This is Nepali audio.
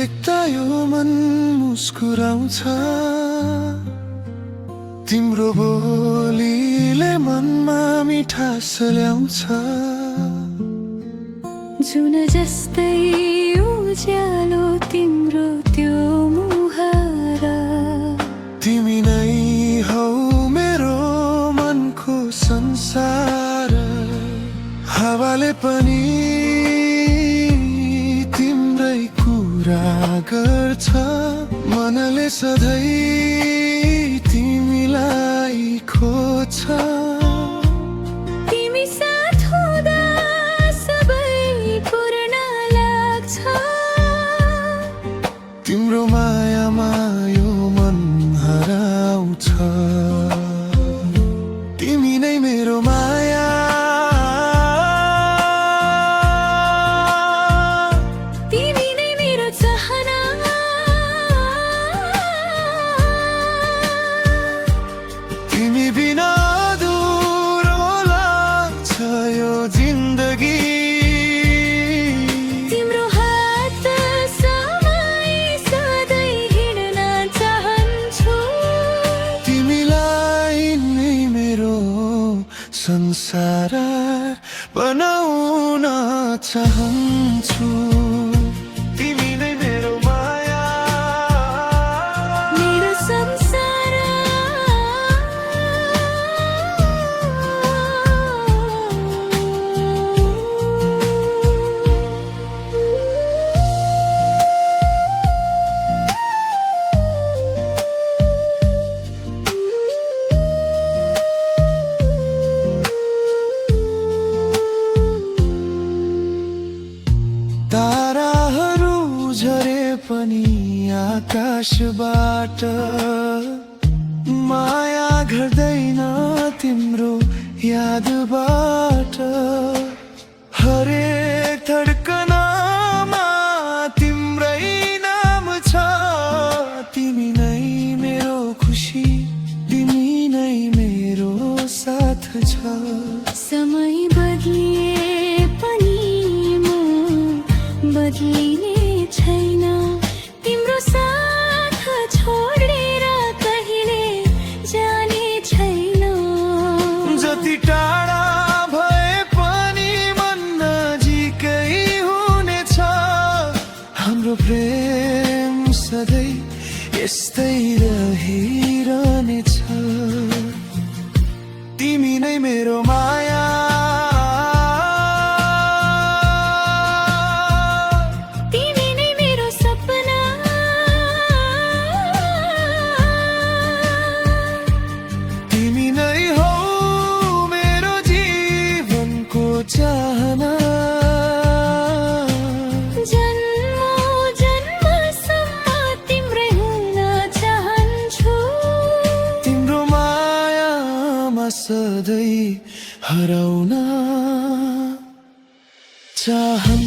देख्दा यो मन मुस्कुराउँछ, तिम्रो बोलीले मनमा मिठास ल्याउँछ। जुन जस्तै उज्यालो तिम्रो त्यो मुहारा, तिमी नै हौ मेरो मनको संसार। हावाले पनि तिम्रै कुरा गर्छ, मनले सधैँ तिमीलाई खोज्छ। तिमी साथ हुँदा सबै पूर्ण लाग्छ, तिम्रो मायामा यो मन हराउँछ। तिमी नै मेरो माया, तिमी नै मेरो चाहना। तिमी बिना अधुरो लाग्छ यो जिन्दगी। तिम्रो हात समाई सधैँ हिँड्न चाहन्छु, तिमीलाई नै मेरो संसार बनाउन चाहन्छु। तिमी नै मेरो माया, मेरो संसार। ताराहरू झरे पनि आकाशबाट, माया घट्दैन तिम्रो यादबाट। हरेक धड्कनमा तिम्रै नाम छ, तिमी नै मेरो खुसी, तिमी नै मेरो साथ छ। समय बदलिए पनि म बदलिने छैन, तिम्रो साथ छोडेर कहिले जाने छैन। जति टाढा भए पनि मन नजिकै हुनेछ, हाम्रो प्रेम सधैँ यस्तै रहिरहनेछ। तिमी नै मेरो माया, तिमी नै मेरो सपना। तिमी नै हौ मेरो जीवनको चाहना। जन्म जन्मसम्म तिम्रै हुन चाहन्छु, तिम्रो मायामा सधैँ हराउन चाहन्छु।